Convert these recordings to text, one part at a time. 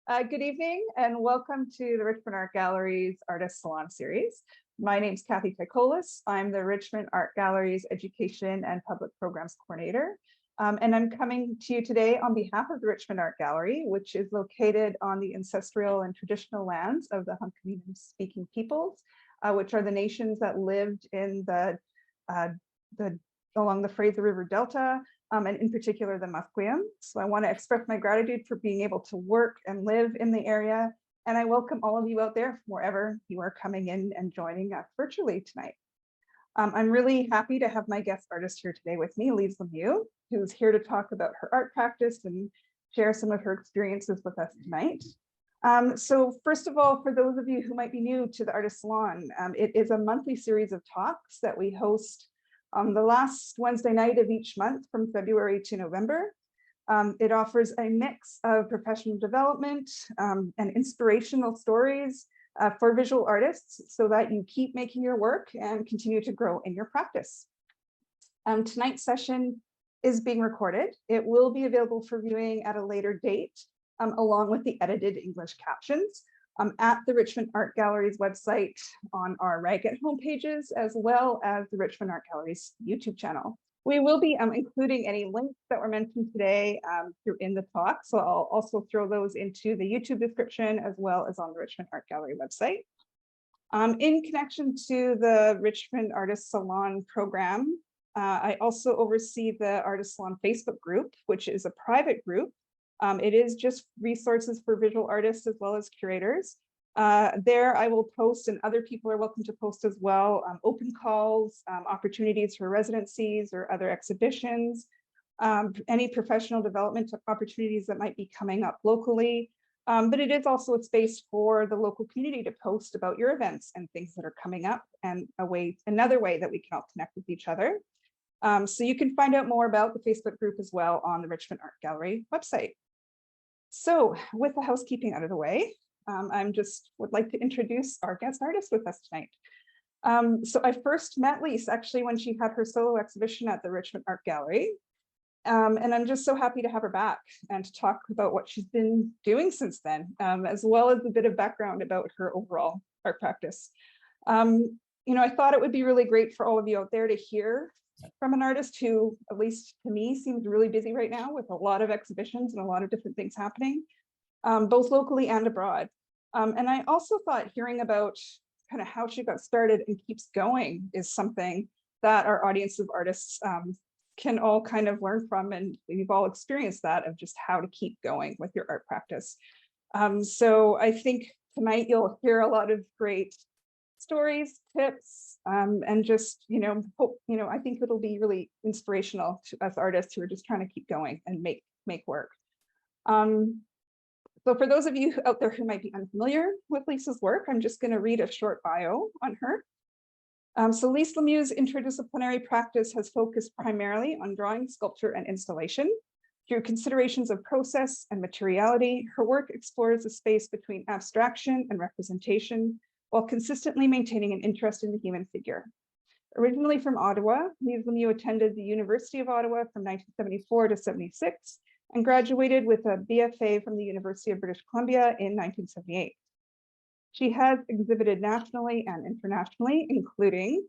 Good evening and welcome to the Richmond Art Gallery's Artist Salon series. My name is Kathy Tycholis. I'm the Richmond Art Gallery's Education and Public Programs Coordinator. And I'm coming to you today on behalf of the Richmond Art Gallery, which is located on the ancestral and traditional lands of the Hunkaminam-speaking peoples, which are the nations that lived in along the Fraser River Delta, and in particular the Musqueam. So I want to express my gratitude for being able to work and live in the area. And I welcome all of you out there from wherever you are coming in and joining us virtually tonight. I'm really happy to have my guest artist here today with me, Lyse Lemieux, who's here to talk about her art practice and share some of her experiences with us tonight. So first of all, for those of you who might be new to the Artist Salon, it is a monthly series of talks that we host on the last Wednesday night of each month from February to November. It offers a mix of professional development and inspirational stories for visual artists so that you keep making your work and continue to grow in your practice. Tonight's session is being recorded. It will be available for viewing at a later date, along with the edited English captions at the Richmond Art Gallery's website on our Ragged homepages, as well as the Richmond Art Gallery's YouTube channel. We will be including any links that were mentioned today in the talk, so I'll also throw those into the YouTube description as well as on the Richmond Art Gallery website. In connection to the Richmond Artist Salon program, I also oversee the Artist Salon Facebook group, which is a private group. It is just resources for visual artists as well as curators. There I will post, and other people are welcome to post as well, open calls, opportunities for residencies or other exhibitions, any professional development opportunities that might be coming up locally. But it is also a space for the local community to post about your events and things that are coming up, and another way that we can all connect with each other. So you can find out more about the Facebook group as well on the Richmond Art Gallery website. So with the housekeeping out of the way, I would like to introduce our guest artist with us tonight. So I first met Lyse actually when she had her solo exhibition at the Richmond Art Gallery. And I'm just so happy to have her back and to talk about what she's been doing since then, as well as a bit of background about her overall art practice. I thought it would be really great for all of you out there to hear from an artist who, at least to me, seems really busy right now with a lot of exhibitions and a lot of different things happening, both locally and abroad. And I also thought hearing about kind of how she got started and keeps going is something that our audience of artists can all kind of learn from, and we've all experienced that, of just how to keep going with your art practice. So I think tonight you'll hear a lot of great stories, tips, and just, I think it'll be really inspirational to us artists who are just trying to keep going and make work. So for those of you out there who might be unfamiliar with Lyse's work, I'm just going to read a short bio on her. So Lyse Lemieux's interdisciplinary practice has focused primarily on drawing, sculpture, and installation. Through considerations of process and materiality, her work explores the space between abstraction and representation, while consistently maintaining an interest in the human figure. Originally from Ottawa, Lyse Lemieux attended the University of Ottawa from 1974 to 76 and graduated with a BFA from the University of British Columbia in 1978. She has exhibited nationally and internationally, including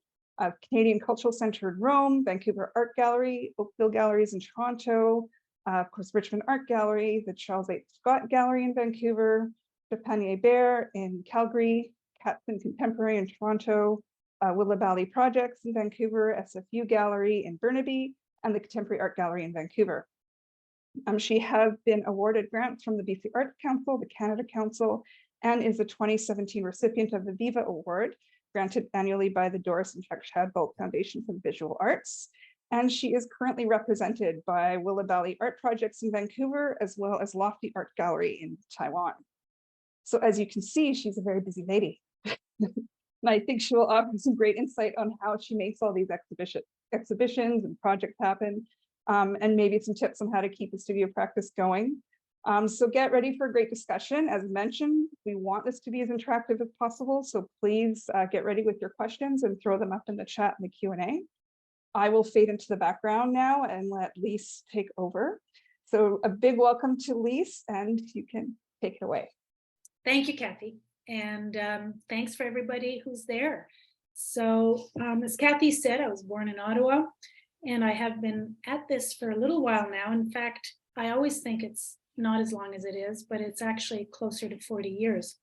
Canadian Cultural Centre in Rome, Vancouver Art Gallery, Oakville Galleries in Toronto, of course, Richmond Art Gallery, the Charles H. Scott Gallery in Vancouver, Chapanier Bear in Calgary, Katzen Contemporary in Toronto, Willa Valley Projects in Vancouver, SFU Gallery in Burnaby, and the Contemporary Art Gallery in Vancouver. She has been awarded grants from the BC Arts Council, the Canada Council, and is a 2017 recipient of the Viva Award, granted annually by the Doris and Chuck Shadbolt Foundation for the Visual Arts. And she is currently represented by Willa Valley Art Projects in Vancouver, as well as Lofty Art Gallery in Taiwan. So as you can see, she's a very busy lady. And I think she will offer some great insight on how she makes all these exhibitions and projects happen, and maybe some tips on how to keep the studio practice going. So get ready for a great discussion. As mentioned, we want this to be as interactive as possible, so please get ready with your questions and throw them up in the chat in the Q&A. I will fade into the background now and let Lyse take over. So a big welcome to Lyse, and you can take it away. Thank you, Kathy. And thanks for everybody who's there. So as Kathy said, I was born in Ottawa, and I have been at this for a little while now. In fact, I always think it's not as long as it is, but it's actually closer to 40 years.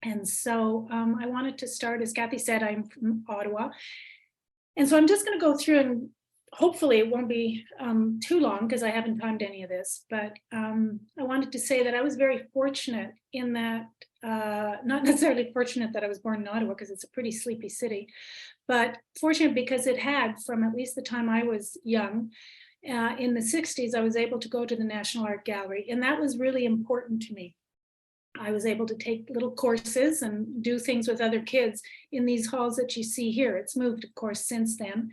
And so I wanted to start, as Kathy said, I'm from Ottawa. And so I'm just going to go through, and hopefully it won't be too long because I haven't timed any of this, but I wanted to say that I was very fortunate in that, not necessarily fortunate that I was born in Ottawa because it's a pretty sleepy city, but fortunate because it had, from at least the time I was young, in the 60s, I was able to go to the National Art Gallery, and that was really important to me. I was able to take little courses and do things with other kids in these halls that you see here. It's moved, of course, since then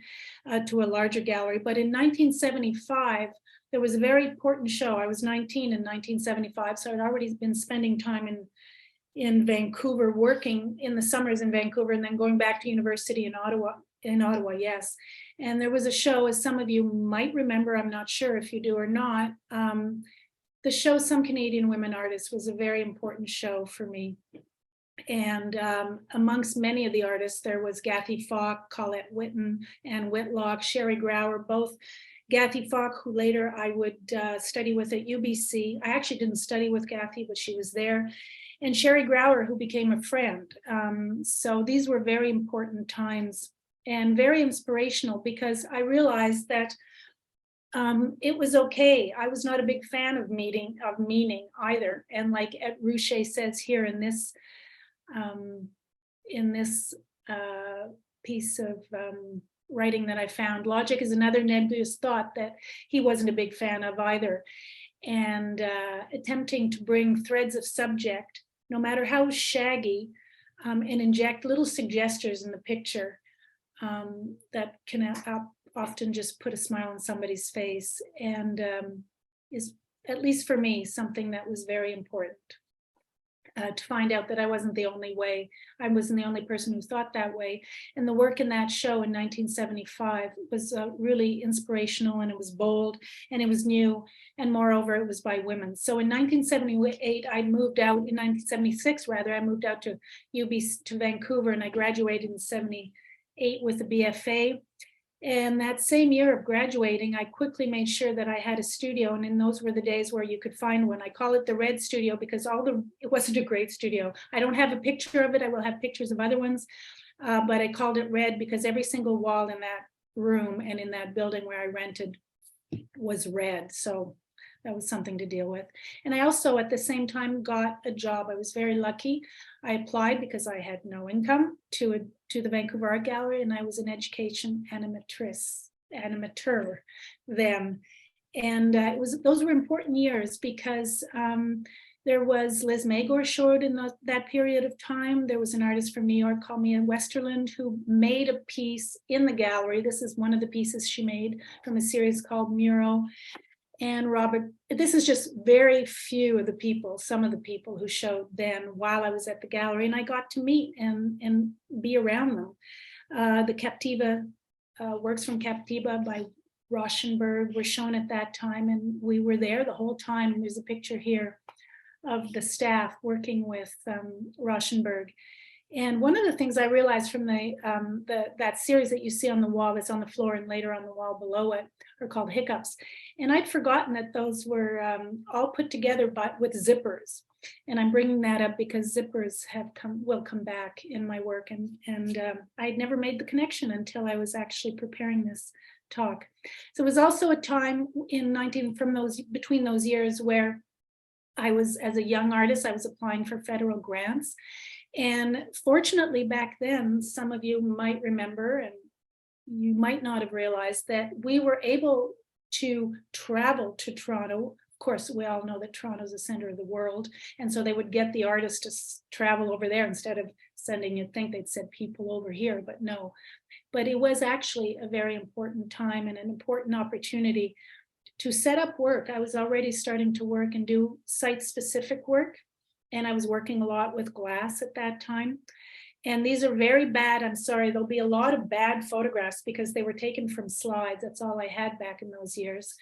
to a larger gallery. But in 1975, there was a very important show. I was 19 in 1975, so I'd already been spending time in Vancouver, working in the summers in Vancouver, and then going back to university in Ottawa, yes. And there was a show, as some of you might remember, I'm not sure if you do or not, the show Some Canadian Women Artists was a very important show for me. And amongst many of the artists, there was Gathy Falk, Colette Whitten, Anne Whitlock, Sherry Grower, both Gathy Falk, who later I would study with at UBC. I actually didn't study with Gathy, but she was there. And Sherry Grower, who became a friend. So these were very important times and very inspirational, because I realized that it was okay. I was not a big fan of meaning either. And like Ed Ruche says here in this piece of writing that I found, logic is another nebulous thought that he wasn't a big fan of either. And attempting to bring threads of subject, no matter how shaggy, and inject little suggestions in the picture that can often just put a smile on somebody's face, and is, at least for me, something that was very important to find out that I wasn't the only person who thought that way. And the work in that show in 1975 was really inspirational, and it was bold, and it was new, and moreover, it was by women. So in 1978, I moved out, in 1976 rather, I moved out to Vancouver, and I graduated in 78 with a BFA. And that same year of graduating, I quickly made sure that I had a studio. And in those were the days where you could find one. I call it the Red Studio because it wasn't a great studio. I don't have a picture of it. I will have pictures of other ones. But I called it Red because every single wall in that room and in that building where I rented was red. So that was something to deal with. And I also, at the same time, got a job. I was very lucky. I applied because I had no income to the Vancouver Art Gallery, and I was an education animateur then. And those were important years because there was Liz Magor showed in that period of time. There was an artist from New York called Mia Westerland who made a piece in the gallery. This is one of the pieces she made from a series called Mural. And Robert, this is just very few of the people, some of the people who showed then while I was at the gallery, and I got to meet and be around them. The Captiva works from Captiva by Rauschenberg were shown at that time, and we were there the whole time. And there's a picture here of the staff working with Rauschenberg. And one of the things I realized from that series that you see on the wall, that's on the floor and later on the wall below it, are called Hiccups. And I'd forgotten that those were all put together with zippers. And I'm bringing that up because zippers will come back in my work. And I'd never made the connection until I was actually preparing this talk. So it was also a time between those years where I was, as a young artist, I was applying for federal grants. And fortunately, back then, some of you might remember, and you might not have realized, that we were able to travel to Toronto. Of course, we all know that Toronto is the center of the world. And so they would get the artists to travel over there instead of sending, you'd think they'd send people over here, but no. But it was actually a very important time and an important opportunity to set up work. I was already starting to work and do site-specific work. And I was working a lot with glass at that time. And these are very bad. I'm sorry, there'll be a lot of bad photographs because they were taken from slides. That's all I had back in those years.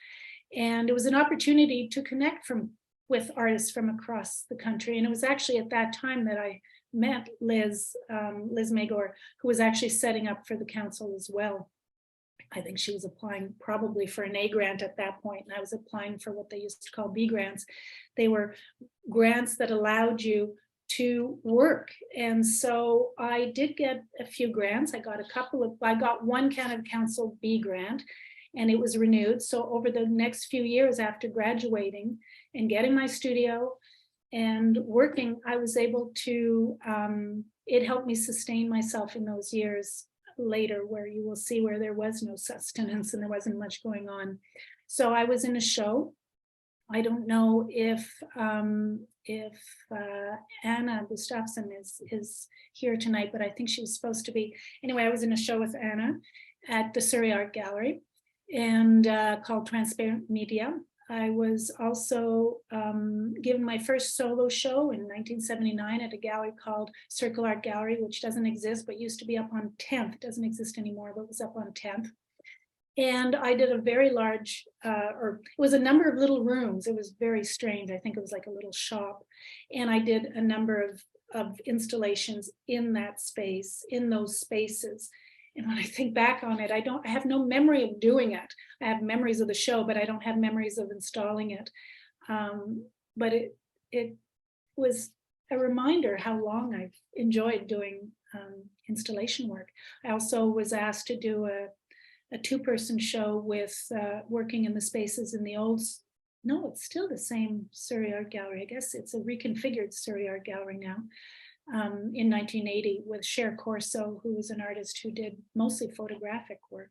And it was an opportunity to connect from with artists from across the country. And it was actually at that time that I met Lyse Lemieux, who was actually setting up for the council as well. I think she was applying probably for an A grant at that point, and I was applying for what they used to call B grants. They were grants that allowed you to work. And so I did get a few grants. I got one Canada Council B grant, and it was renewed. So over the next few years after graduating and getting my studio and working, I was able to, it helped me sustain myself in those years later, where you will see where there was no sustenance and there wasn't much going on. So I was in a show. I don't know if Anna Gustafsson is here tonight, but I think she was supposed to be. Anyway, I was in a show with Anna at the Surrey Art Gallery, and called Transparent Media. I was also given my first solo show in 1979 at a gallery called Circle Art Gallery, which doesn't exist, but used to be up on 10th. It doesn't exist anymore, but was up on 10th. And I did a very large, or it was a number of little rooms. It was very strange. I think it was like a little shop. And I did a number of installations in that space, in those spaces. And when I think back on it, I have no memory of doing it. I have memories of the show, but I don't have memories of installing it. But it was a reminder how long I've enjoyed doing installation work. I also was asked to do a two-person show with working in the spaces in the old, no, it's still the same Surrey Art Gallery. I guess it's a reconfigured Surrey Art Gallery now. In 1980 with Cher Corso, who was an artist who did mostly photographic work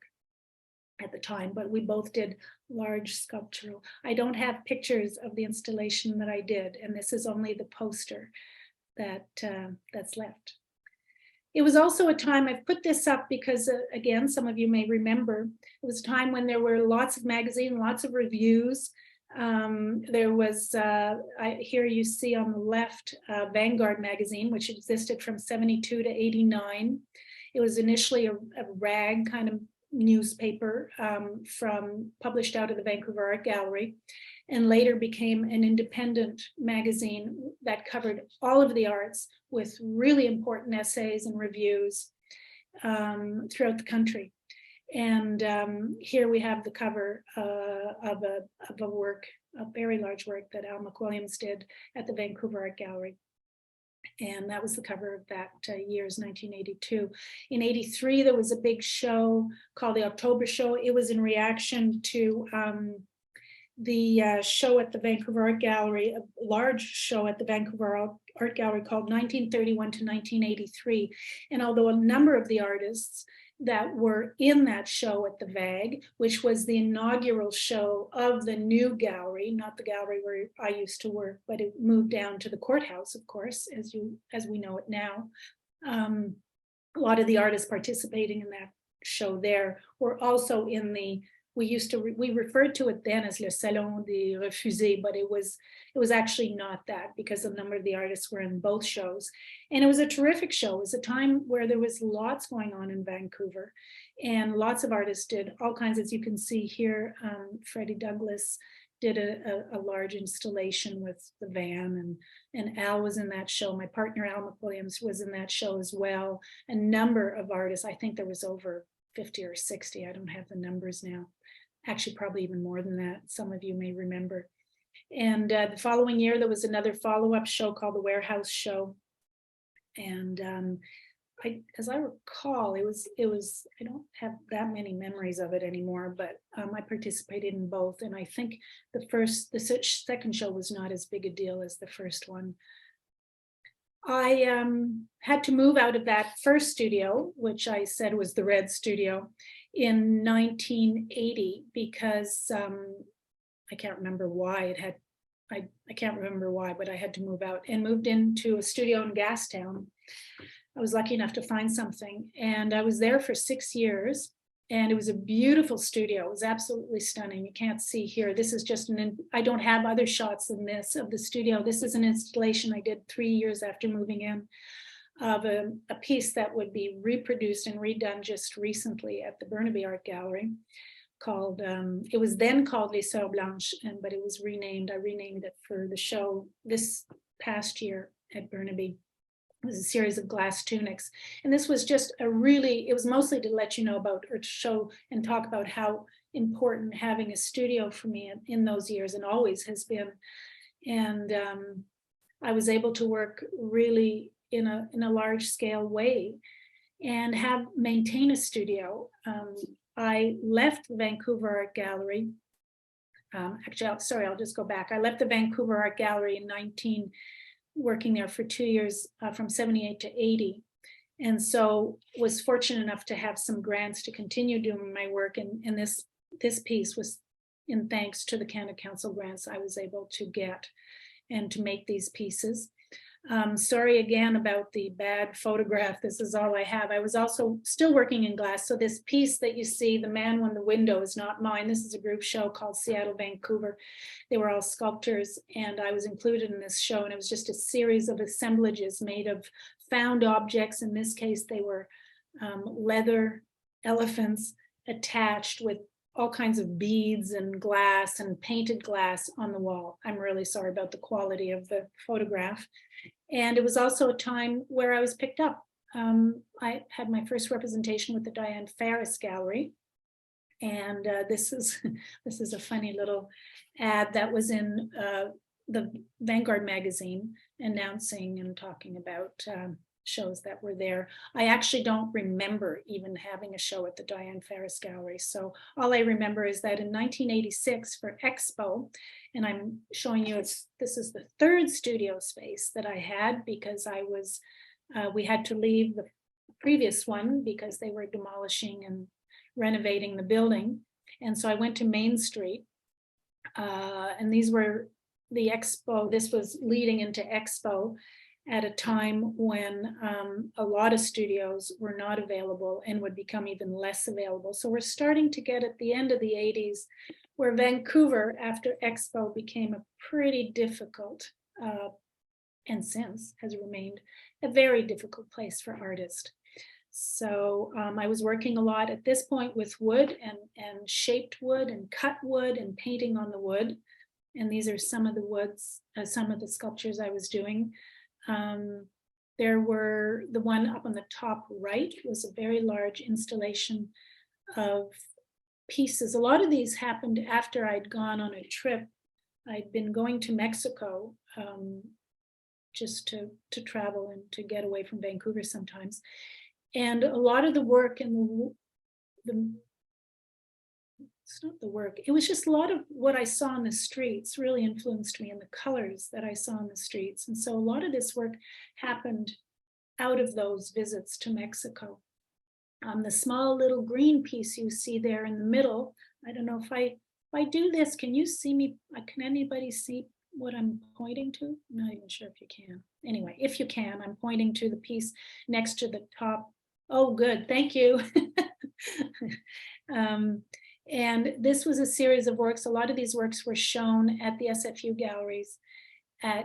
at the time, but we both did large sculptural. I don't have pictures of the installation that I did, and this is only the poster that's left. It was also a time, I've put this up because, again, some of you may remember, it was a time when there were lots of magazines, lots of reviews. There was, here you see on the left, Vanguard magazine, which existed from 72 to 89. It was initially a rag kind of newspaper published out of the Vancouver Art Gallery, and later became an independent magazine that covered all of the arts with really important essays and reviews throughout the country. And here we have the cover of a work, a very large work that Al McWilliams did at the Vancouver Art Gallery. And that was the cover of that year's 1982. In 83, there was a big show called the October Show. It was in reaction to the show at the Vancouver Art Gallery, a large show at the Vancouver Art Gallery called 1931 to 1983. And although a number of the artists that were in that show at the VAG, which was the inaugural show of the new gallery, not the gallery where I used to work, but it moved down to the courthouse, of course, as we know it now. A lot of the artists participating in that show there were also in the, we referred to it then as Le Salon des Refusés, but it was actually not that, because a number of the artists were in both shows. And it was a terrific show. It was a time where there was lots going on in Vancouver, and lots of artists did all kinds, as you can see here. Freddie Douglas did a large installation with the van, and Al was in that show. My partner Al McWilliams was in that show as well. A number of artists, I think there was over 50 or 60, I don't have the numbers now. Actually, probably even more than that. Some of you may remember. And the following year, there was another follow-up show called the Warehouse Show. And as I recall, it was, I don't have that many memories of it anymore, but I participated in both. And I think the second show was not as big a deal as the first one. I had to move out of that first studio, which I said was the Red Studio, in 1980, because I can't remember why I can't remember why, but I had to move out and moved into a studio in Gastown. I was lucky enough to find something, and I was there for 6 years, and it was a beautiful studio. It was absolutely stunning. You can't see here. This is just I don't have other shots than this of the studio. This is an installation I did 3 years after moving in, of a piece that would be reproduced and redone just recently at the Burnaby Art Gallery, called, it was then called Les Sœurs Blanches, but it was renamed. I renamed it for the show this past year at Burnaby. It was a series of glass tunics. And this was just it was mostly to let you know about, or to show and talk about how important having a studio for me in those years, and always has been. And I was able to work really in a large scale way and maintain a studio. I left the Vancouver Art Gallery. Sorry, I'll just go back. I left the Vancouver Art Gallery in working there for 2 years, from 78 to 80. And so was fortunate enough to have some grants to continue doing my work. And this piece was in thanks to the Canada Council grants I was able to get and to make these pieces. Sorry again about the bad photograph. This is all I have. I was also still working in glass. So this piece that you see, The Man When the Window, is not mine. This is a group show called Seattle, Vancouver. They were all sculptors, and I was included in this show. And it was just a series of assemblages made of found objects. In this case, they were leather elephants attached with all kinds of beads and glass and painted glass on the wall. I'm really sorry about the quality of the photograph. And it was also a time where I was picked up. I had my first representation with the Diane Ferris Gallery. And this is a funny little ad that was in the Vanguard magazine, announcing and talking about shows that were there. I actually don't remember even having a show at the Diane Ferris Gallery. So all I remember is that in 1986 for Expo, and I'm showing you, this is the third studio space that I had, because we had to leave the previous one because they were demolishing and renovating the building. And so I went to Main Street, and these were the Expo. This was leading into Expo at a time when a lot of studios were not available and would become even less available. So we're starting to get at the end of the 80s, where Vancouver, after Expo, became a pretty difficult, and since has remained a very difficult place for artists. So I was working a lot at this point with wood and shaped wood and cut wood and painting on the wood. And these are some of the woods, some of the sculptures I was doing. There were, the one up on the top right was a very large installation of pieces. A lot of these happened after I'd gone on a trip. I'd been going to Mexico just to travel and to get away from Vancouver sometimes. And a lot of the work and it's not the work, it was just a lot of what I saw in the streets really influenced me, and the colors that I saw in the streets. And so a lot of this work happened out of those visits to Mexico. The small little green piece you see there in the middle, I don't know if I do this, can you see me? Can anybody see what I'm pointing to? I'm not even sure if you can. Anyway, if you can, I'm pointing to the piece next to the top. Oh, good, thank you. And this was a series of works. A lot of these works were shown at the SFU galleries on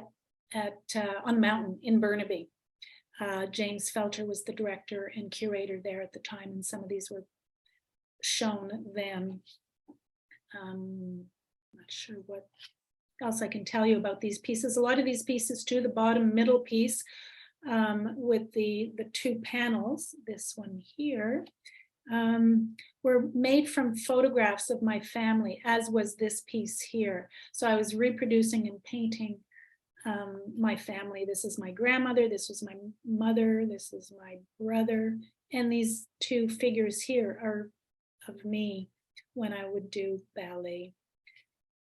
the mountain in Burnaby. James Felter was the director and curator there at the time, and some of these were shown then. I'm not sure what else I can tell you about these pieces. A lot of these pieces too, the bottom middle piece with the two panels, this one here, were made from photographs of my family, as was this piece here. So I was reproducing and painting my family. This is my grandmother, this was my mother, this is my brother, and these two figures here are of me when I would do ballet.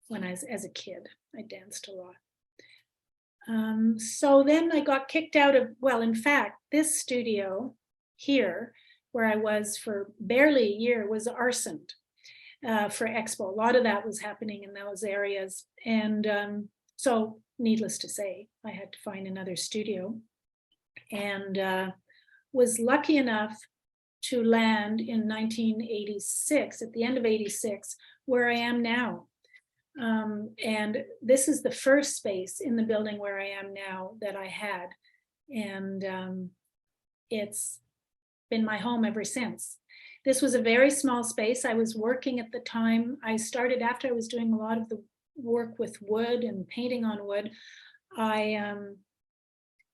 When I was as a kid, I danced a lot. So then I got kicked out of, well, in fact, this studio here, where I was for barely a year, was arsoned for Expo. A lot of that was happening in those areas. And so needless to say, I had to find another studio, and was lucky enough to land in 1986, at the end of 86, where I am now. And this is the first space in the building where I am now that I had. And it's been my home ever since. This was a very small space. I was working at the time. I started after I was doing a lot of the work with wood and painting on wood. I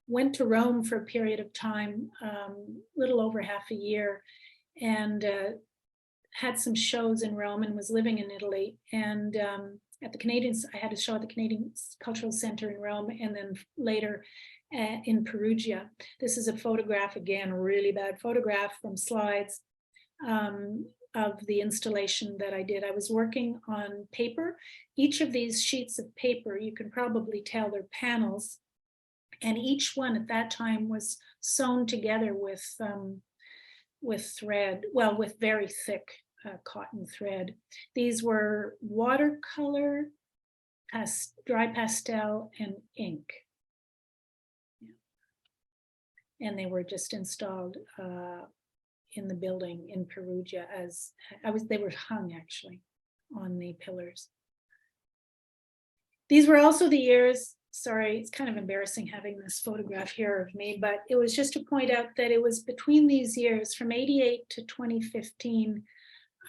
went to Rome for a period of time, little over half a year, and had some shows in Rome and was living in Italy. And at the Canadians, I had a show at the Canadian Cultural Center in Rome, and then later in Perugia. This is a photograph, again, really bad photograph from slides of the installation that I did. I was working on paper. Each of these sheets of paper, you can probably tell they're panels, and each one at that time was sewn together with thread, well, with very thick cotton thread. These were watercolor, dry pastel, and ink. Yeah. And they were just installed in the building in Perugia as they were hung actually on the pillars. These were also the years, sorry, it's kind of embarrassing having this photograph here of me, but it was just to point out that it was between these years, from 88 to 2015,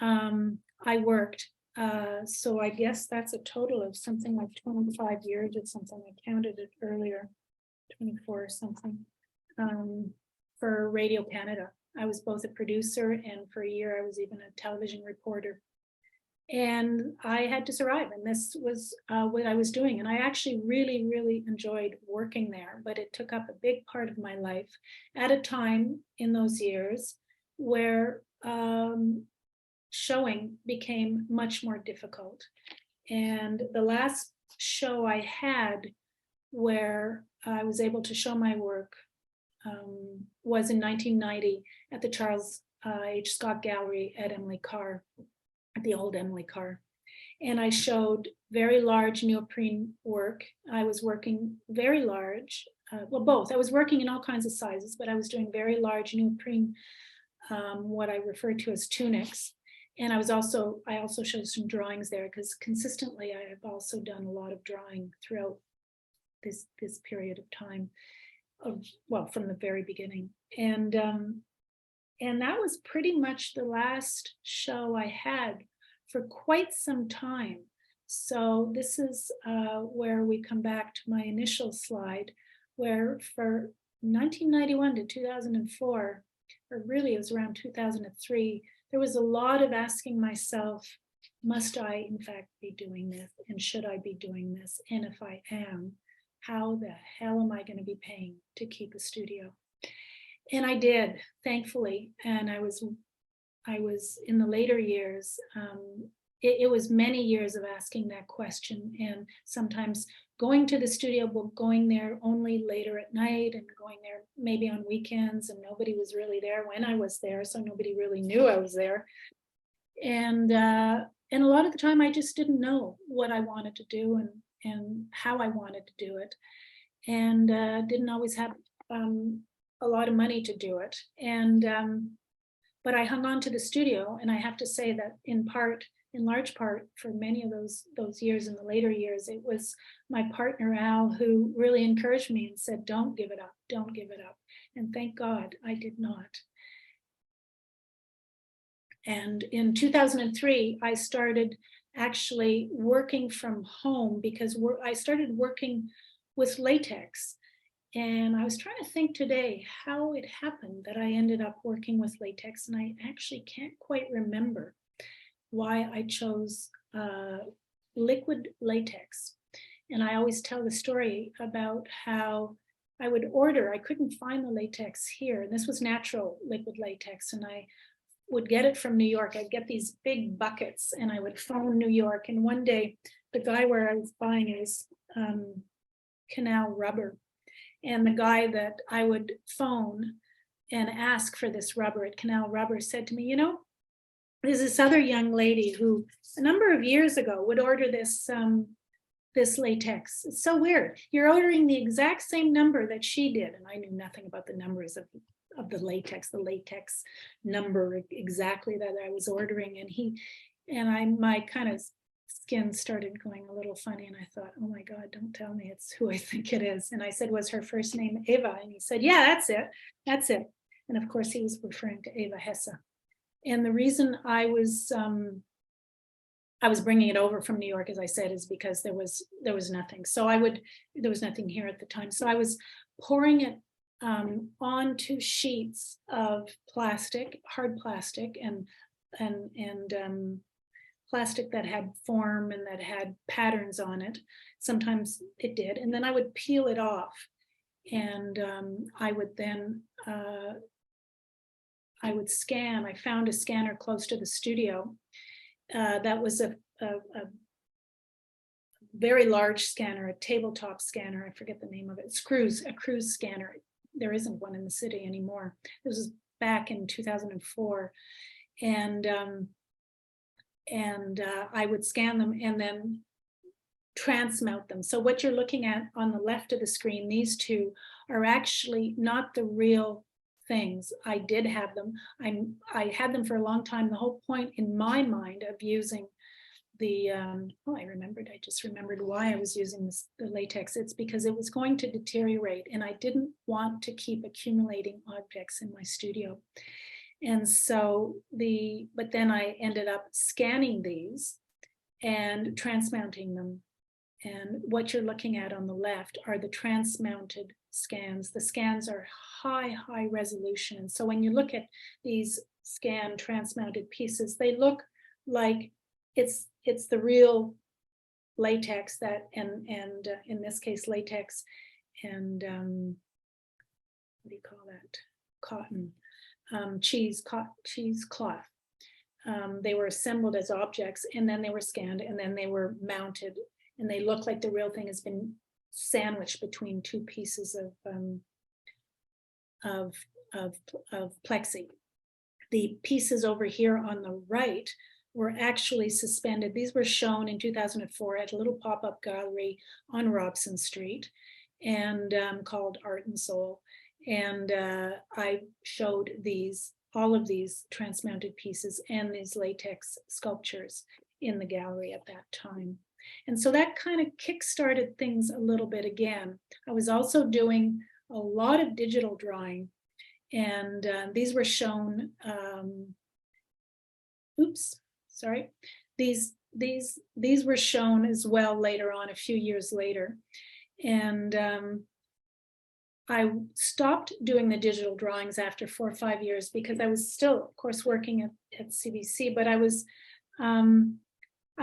I worked. So I guess that's a total of something like 25 years or something. I counted it earlier, 24 or something, for Radio Canada. I was both a producer, and for a year I was even a television reporter. And I had to survive, and this was what I was doing. And I actually really, really enjoyed working there, but it took up a big part of my life at a time in those years where showing became much more difficult. And the last show I had where I was able to show my work was in 1990 at the Charles H. Scott Gallery at Emily Carr, at the old Emily Carr. And I showed very large neoprene work. I was working very large, well, both. I was working in all kinds of sizes, but I was doing very large neoprene, what I refer to as tunics. And I also showed some drawings there, because consistently I have also done a lot of drawing throughout this period of time, well, from the very beginning. And that was pretty much the last show I had for quite some time. So this is where we come back to my initial slide, where for 1991 to 2004, or really it was around 2003, there was a lot of asking myself, must I in fact be doing this? And should I be doing this? And if I am, how the hell am I going to be paying to keep a studio? And I did, thankfully. And I was in the later years, it was many years of asking that question, and sometimes going to the studio, but going there only later at night, and going there maybe on weekends, and nobody was really there when I was there, so nobody really knew I was there. And a lot of the time I just didn't know what I wanted to do and how I wanted to do it, and didn't always have a lot of money to do it. And but I hung on to the studio, and I have to say that in large part, for many of those years, in the later years, it was my partner Al who really encouraged me and said, "Don't give it up, don't give it up." And thank God I did not. And in 2003, I started actually working from home, because I started working with latex. And I was trying to think today how it happened that I ended up working with latex, and I actually can't quite remember why I chose liquid latex. And I always tell the story about how I would order, I couldn't find the latex here, and this was natural liquid latex, and I would get it from New York. I'd get these big buckets, and I would phone New York. And one day, the guy where I was buying is Canal Rubber. And the guy that I would phone and ask for this rubber at Canal Rubber said to me, "You know, there's this other young lady who a number of years ago would order this this latex. It's so weird. You're ordering the exact same number that she did." And I knew nothing about the numbers of the latex number exactly that I was ordering. And my kind of skin started going a little funny, and I thought, oh my God, don't tell me it's who I think it is. And I said, "Was her first name Eva?" And he said, "Yeah, that's it. And of course he was referring to Eva Hesse. And the reason I was bringing it over from New York, as I said, is because there was nothing. So there was nothing here at the time. So I was pouring it onto sheets of plastic, hard plastic, and plastic that had form and that had patterns on it. Sometimes it did. And then I would peel it off. And I would then, I would scan. I found a scanner close to the studio. That was a very large scanner, a tabletop scanner. I forget the name of it. It's a cruise scanner. There isn't one in the city anymore. This was back in 2004. And I would scan them and then transmount them. So what you're looking at on the left of the screen, these two are actually not the real things. I did have them. I had them for a long time. The whole point in my mind of using the, I just remembered why I was using the latex. It's because it was going to deteriorate and I didn't want to keep accumulating objects in my studio. And so but then I ended up scanning these and transmounting them. And what you're looking at on the left are the transmounted scans. The scans are high resolution. And so when you look at these scan transmounted pieces, they look like it's the real latex that, and in this case, latex and what do you call that? Cotton, cheesecloth. They were assembled as objects and then they were scanned and then they were mounted and they look like the real thing has been sandwiched between two pieces of plexi. The pieces over here on the right were actually suspended. These were shown in 2004 at a little pop-up gallery on Robson Street and called Art and Soul. And I showed all of these transmounted pieces and these latex sculptures in the gallery at that time. And so that kind of kick-started things a little bit again. I was also doing a lot of digital drawing, and these were shown, these were shown as well later on, a few years later. And I stopped doing the digital drawings after 4 or 5 years because I was still, of course, working at CBC, but I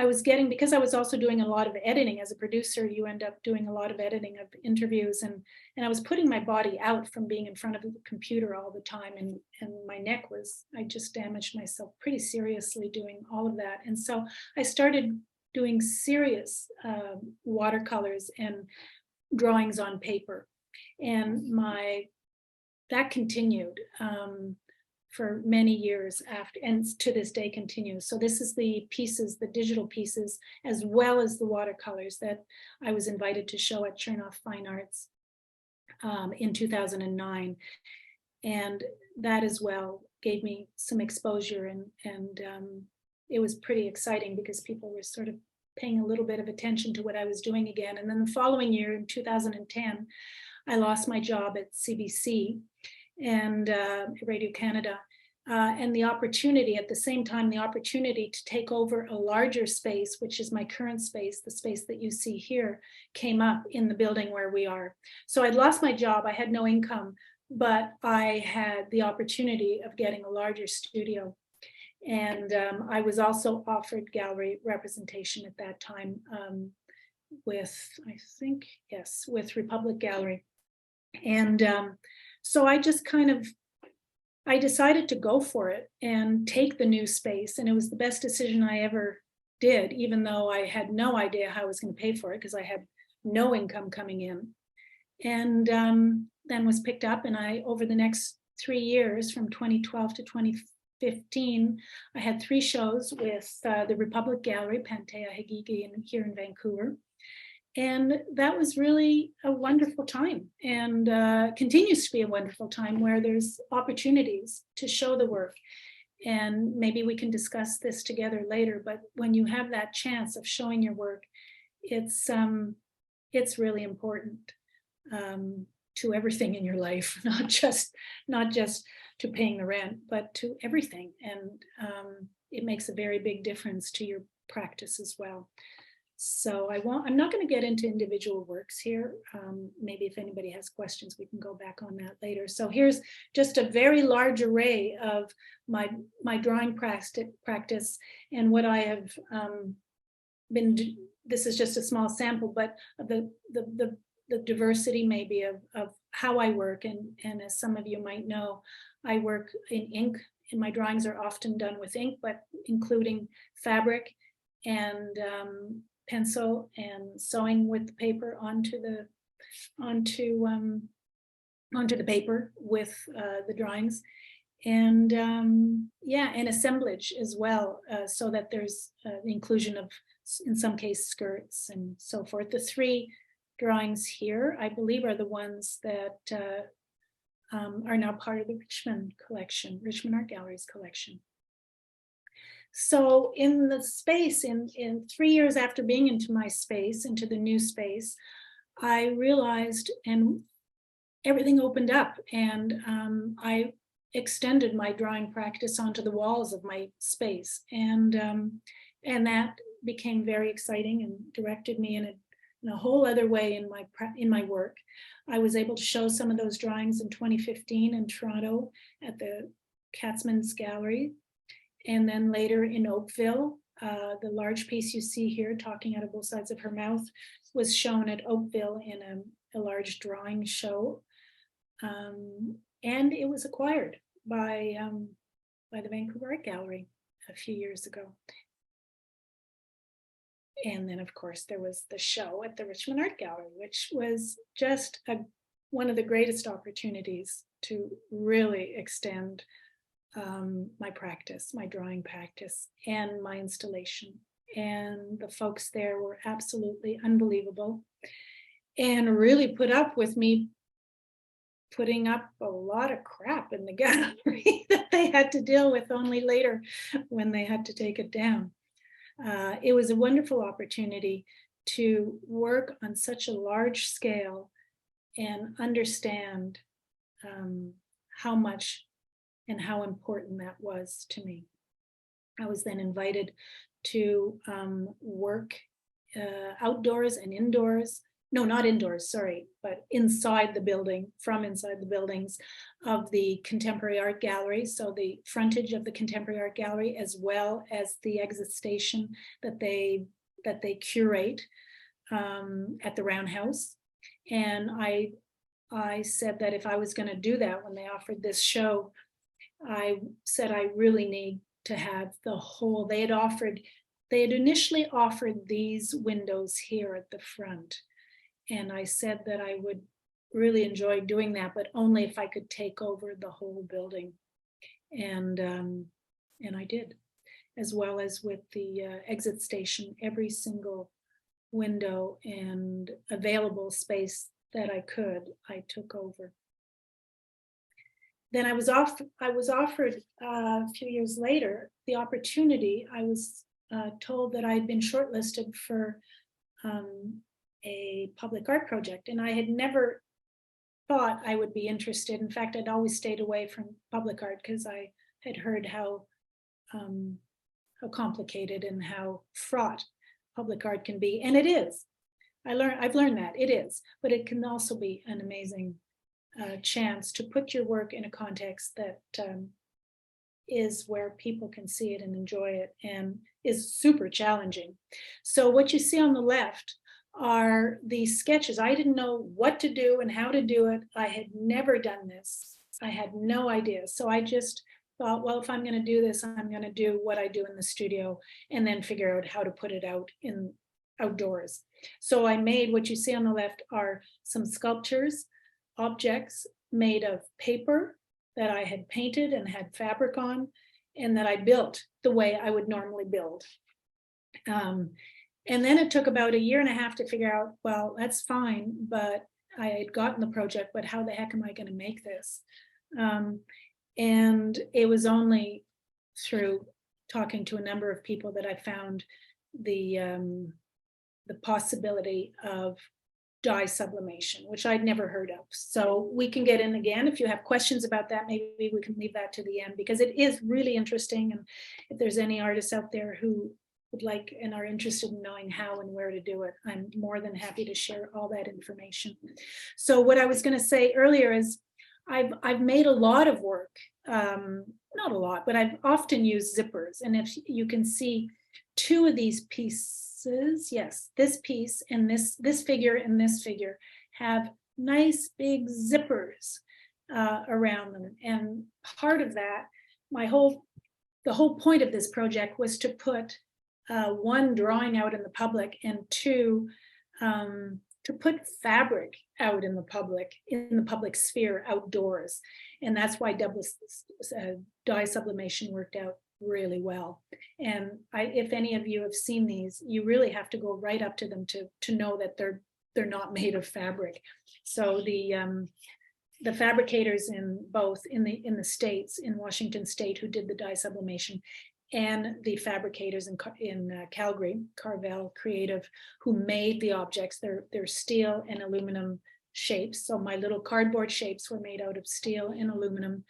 was getting, because I was also doing a lot of editing as a producer, you end up doing a lot of editing of interviews, and I was putting my body out from being in front of the computer all the time, and my neck I just damaged myself pretty seriously doing all of that. And so I started doing serious watercolors and drawings on paper. And that continued for many years after, and to this day continues. So this is the pieces, the digital pieces, as well as the watercolors that I was invited to show at Chernoff Fine Arts in 2009. And that as well gave me some exposure, and it was pretty exciting because people were sort of paying a little bit of attention to what I was doing again. And then the following year, in 2010, I lost my job at CBC and Radio Canada, and the opportunity at the same time, the opportunity to take over a larger space, which is my current space, the space that you see here, came up in the building where we are. So I'd lost my job, I had no income, but I had the opportunity of getting a larger studio. And I was also offered gallery representation at that time with, I think, yes, with Republic Gallery. And so I just I decided to go for it and take the new space. And it was the best decision I ever did, even though I had no idea how I was going to pay for it because I had no income coming in. And then was picked up, and over the next 3 years, from 2012 to 2015, I had 3 shows with the Republic Gallery, Pantea Higigi, here in Vancouver. And that was really a wonderful time, and continues to be a wonderful time, where there's opportunities to show the work. And maybe we can discuss this together later, but when you have that chance of showing your work, it's really important to everything in your life, not just to paying the rent, but to everything. And it makes a very big difference to your practice as well. So I'm not going to get into individual works here. Maybe if anybody has questions, we can go back on that later. So here's just a very large array of my drawing practice and what I have been. This is just a small sample, but the diversity maybe of how I work. And as some of you might know, I work in ink, and my drawings are often done with ink, but including fabric and pencil and sewing with the paper onto the paper with the drawings, and yeah, and assemblage as well, so that there's the inclusion of, in some cases, skirts and so forth. The three drawings here, I believe, are the ones that are now part of the Richmond collection, Richmond Art Gallery's collection. So in the space, in 3 years after being into my space, into the new space, I realized, and everything opened up, and I extended my drawing practice onto the walls of my space, and that became very exciting and directed me in a whole other way in my work. I was able to show some of those drawings in 2015 in Toronto at the Katzmann's Gallery. And then later in Oakville, the large piece you see here, talking out of both sides of her mouth, was shown at Oakville in a large drawing show. And it was acquired by the Vancouver Art Gallery a few years ago. And then, of course, there was the show at the Richmond Art Gallery, which was just one of the greatest opportunities to really extend my practice, my drawing practice, and my installation. And the folks there were absolutely unbelievable and really put up with me putting up a lot of crap in the gallery that they had to deal with only later when they had to take it down. It was a wonderful opportunity to work on such a large scale and understand how much and how important that was to me. I was then invited to work outdoors and indoors. No, not indoors, sorry, but inside the building, from inside the buildings of the Contemporary Art Gallery. So the frontage of the Contemporary Art Gallery, as well as the exit station that they curate at the Roundhouse. And I said that if I was going to do that when they offered this show, I said I really need to have the whole. They had initially offered these windows here at the front. And I said that I would really enjoy doing that, but only if I could take over the whole building. And I did, as well as with the exit station, every single window and available space that I could, I took over. Then I was offered a few years later the opportunity. I was told that I had been shortlisted for a public art project, and I had never thought I would be interested. In fact, I'd always stayed away from public art because I had heard how complicated and how fraught public art can be, and it is. I've learned that it is, but it can also be an amazing chance to put your work in a context that is where people can see it and enjoy it, and is super challenging. So what you see on the left are the sketches. I didn't know what to do and how to do it. I had never done this. I had no idea. So I just thought, well, if I'm going to do this, I'm going to do what I do in the studio and then figure out how to put it out outdoors. So I made, what you see on the left are some sculptures, objects made of paper that I had painted and had fabric on, and that I built the way I would normally build. And then it took about 1.5 years to figure out, well, that's fine, but I had gotten the project, but how the heck am I going to make this? And it was only through talking to a number of people that I found the possibility of dye sublimation, which I'd never heard of. So we can get in again. If you have questions about that, maybe we can leave that to the end, because it is really interesting. And if there's any artists out there who would like and are interested in knowing how and where to do it, I'm more than happy to share all that information. So what I was going to say earlier is I've made a lot of work, not a lot, but I've often used zippers. And if you can see two of these pieces, yes, this piece and this figure and this figure have nice big zippers around them. And part of that, the whole point of this project was to put one, drawing out in the public, and two, to put fabric out in the public sphere outdoors. And that's why dye sublimation worked out really well. And if any of you have seen these, you really have to go right up to them to know that they're not made of fabric. So the fabricators in the States, in Washington State, who did the dye sublimation, and the fabricators in Calgary, Carvel Creative, who made the objects, they're steel and aluminum shapes. So my little cardboard shapes were made out of steel and aluminum,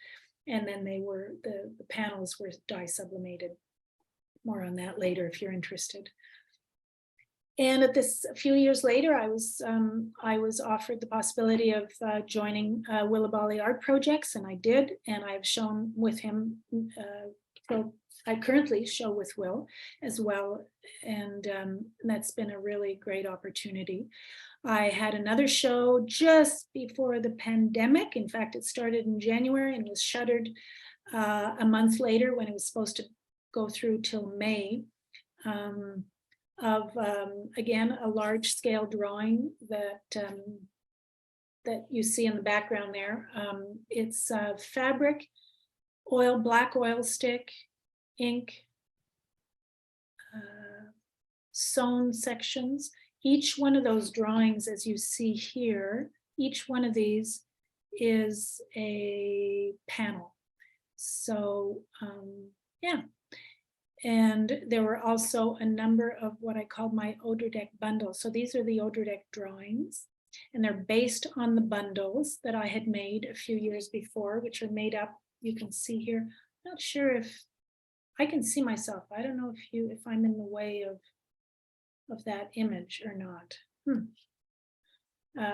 and then the panels were dye sublimated. More on that later if you're interested. And a few years later, I was offered the possibility of joining Willabali Art Projects, and I did, and I've shown with him. So I currently show with Will as well, and that's been a really great opportunity. I had another show just before the pandemic. In fact, it started in January and was shuttered a month later when it was supposed to go through till May, of again, a large scale drawing that you see in the background there. It's fabric, black oil stick, ink, sewn sections. Each one of those drawings, as you see here, each one of these is a panel. So yeah. And there were also a number of what I called my Oderdek bundles. So these are the Oderdek drawings, and they're based on the bundles that I had made a few years before, which are made up. You can see here. I'm not sure if I can see myself. I don't know if I'm in the way of that image or not.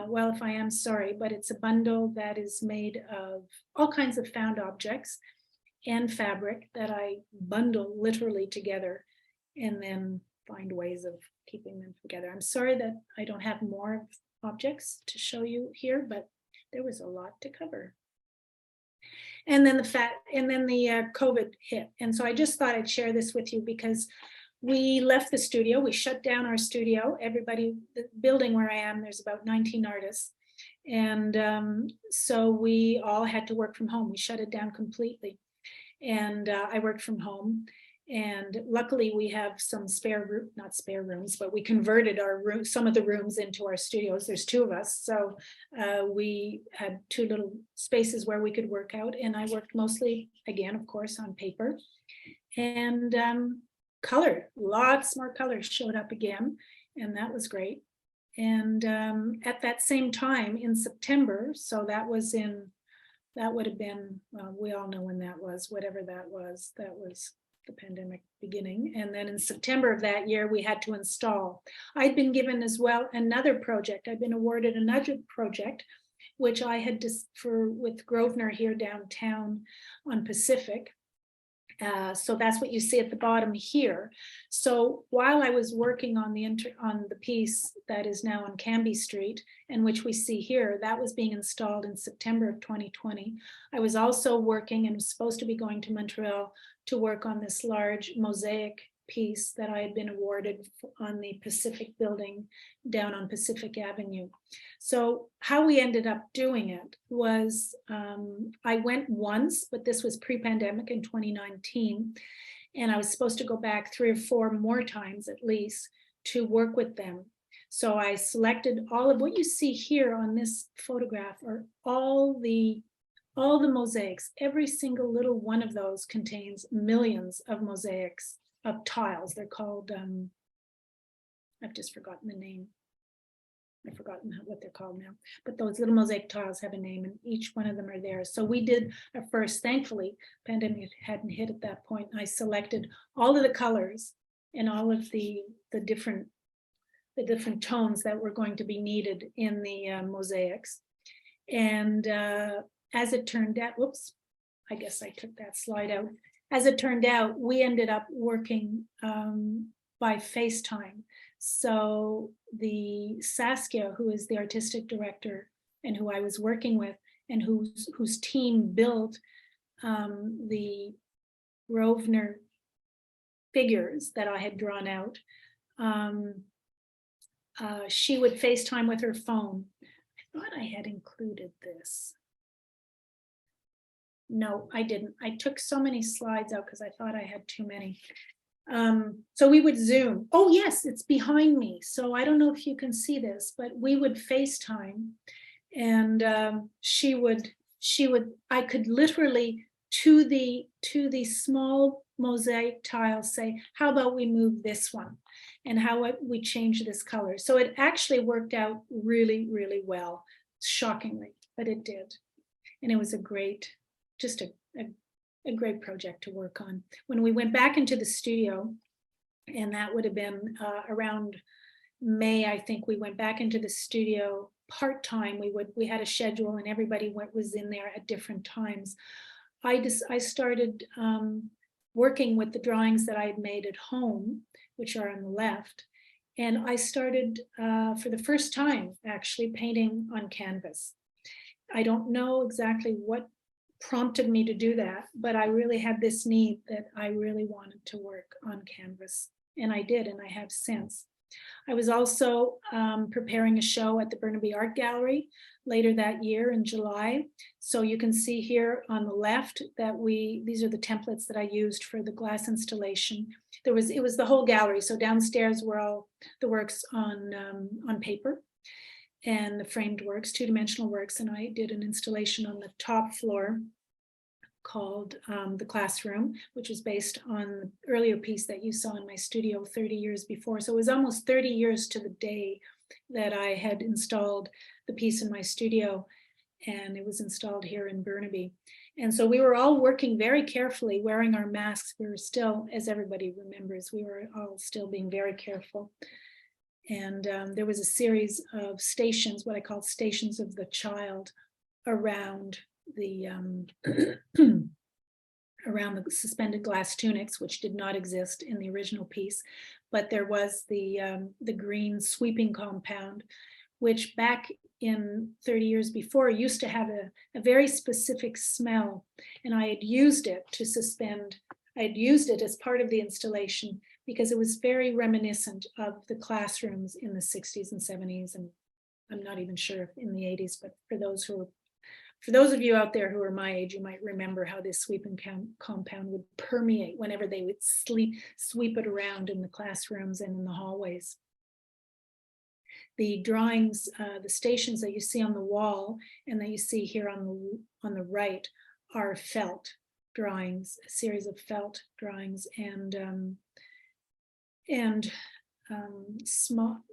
Well, if I am, sorry, but it's a bundle that is made of all kinds of found objects and fabric that I bundle literally together and then find ways of keeping them together. I'm sorry that I don't have more objects to show you here, but there was a lot to cover. And then the COVID hit. And so I just thought I'd share this with you because we left the studio, we shut down our studio. Everybody, the building where I am, there's about 19 artists. And so we all had to work from home. We shut it down completely. And I worked from home. And luckily we have some not spare rooms, but we converted some of the rooms into our studios. There's two of us. So we had two little spaces where we could work out. And I worked mostly, again, of course, on paper. And color, lots more colors showed up again. And that was great. And at that same time in September, so that would have been, well, we all know when that was, whatever that was the pandemic beginning. And then in September of that year, we had to install. I'd been given as well another project. I'd been awarded another project, which I had with Grosvenor here downtown on Pacific. So that's what you see at the bottom here. So while I was working on the piece that is now on Cambie Street, and which we see here, that was being installed in September of 2020. I was also working and was supposed to be going to Montreal to work on this large mosaic piece that I had been awarded on the Pacific building down on Pacific Avenue. So how we ended up doing it was I went once, but this was pre-pandemic in 2019, and I was supposed to go back 3 or 4 more times at least to work with them. So I selected all of what you see here on this photograph are all the mosaics. Every single little one of those contains millions of mosaics of tiles. They're called, I've just forgotten the name. I've forgotten what they're called now, but those little mosaic tiles have a name and each one of them are there. So we did our first, thankfully, pandemic hadn't hit at that point. I selected all of the colors and all of the different tones that were going to be needed in the mosaics. And as it turned out, whoops, I guess I took that slide out. As it turned out, we ended up working by FaceTime. So the Saskia, who is the artistic director and who I was working with and whose team built the Grosvenor figures that I had drawn out, she would FaceTime with her phone. I thought I had included this. No, I didn't. I took so many slides out because I thought I had too many. So we would Zoom. Oh yes, it's behind me. So I don't know if you can see this, but we would FaceTime and I could literally to the small mosaic tile say, how about we move this one and how we change this color. So it actually worked out really, really well, shockingly, but it did. And it was a great, just a great project to work on. When we went back into the studio, and that would have been around May, I think we went back into the studio part-time. We had a schedule and everybody was in there at different times. I started working with the drawings that I had made at home, which are on the left. And I started for the first time actually painting on canvas. I don't know exactly what prompted me to do that, but I really had this need that I really wanted to work on canvas, and I did, and I have since. I was also preparing a show at the Burnaby Art Gallery later that year in July. So you can see here on the left that these are the templates that I used for the glass installation. It was the whole gallery. So downstairs were all the works on paper and the framed works, two-dimensional works, and I did an installation on the top floor called The Classroom, which was based on the earlier piece that you saw in my studio 30 years before. So it was almost 30 years to the day that I had installed the piece in my studio, and it was installed here in Burnaby. And so we were all working very carefully, wearing our masks. We were still, as everybody remembers, we were all still being very careful. And there was a series of stations, what I call stations of the child, around the around the suspended glass tunics, which did not exist in the original piece, but there was the green sweeping compound, which back in 30 years before used to have a very specific smell, and I had used it to suspend. I had used it as part of the installation because it was very reminiscent of the classrooms in the 60s and 70s, and I'm not even sure if in the 80s, but for those of you out there who are my age, you might remember how this sweeping compound would permeate whenever they would sweep it around in the classrooms and in the hallways. The drawings, the stations that you see on the wall and that you see here on the right are felt drawings, a series of felt drawings and small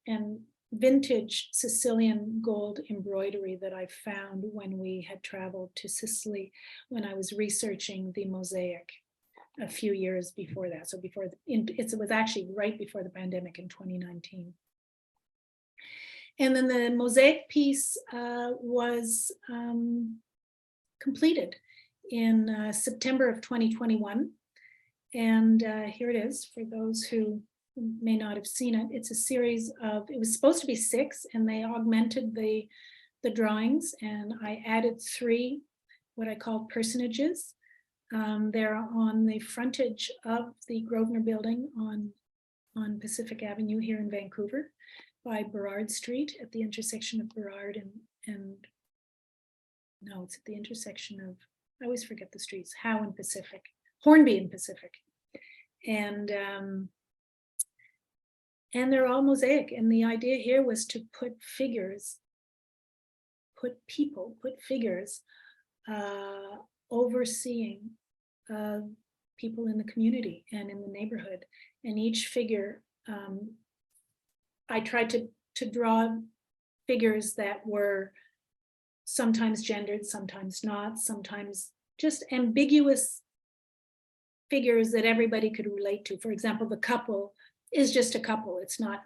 and vintage Sicilian gold embroidery that I found when we had traveled to Sicily when I was researching the mosaic a few years before that. So it was actually right before the pandemic in 2019. And then the mosaic piece was completed in September of 2021. And here it is for those who may not have seen it. It's a series of, it was supposed to be 6, and they augmented the drawings, and I added 3 what I call personages. They're on the frontage of the Grosvenor building on Pacific Avenue here in Vancouver by Burrard Street at the intersection of Burrard and no, it's at the intersection of, I always forget the streets, Howe and Pacific, Hornby and Pacific. And they're all mosaic. And the idea here was to put figures overseeing people in the community and in the neighborhood. And each figure, I tried to draw figures that were sometimes gendered, sometimes not, sometimes just ambiguous figures that everybody could relate to. For example, the couple is just a couple. It's not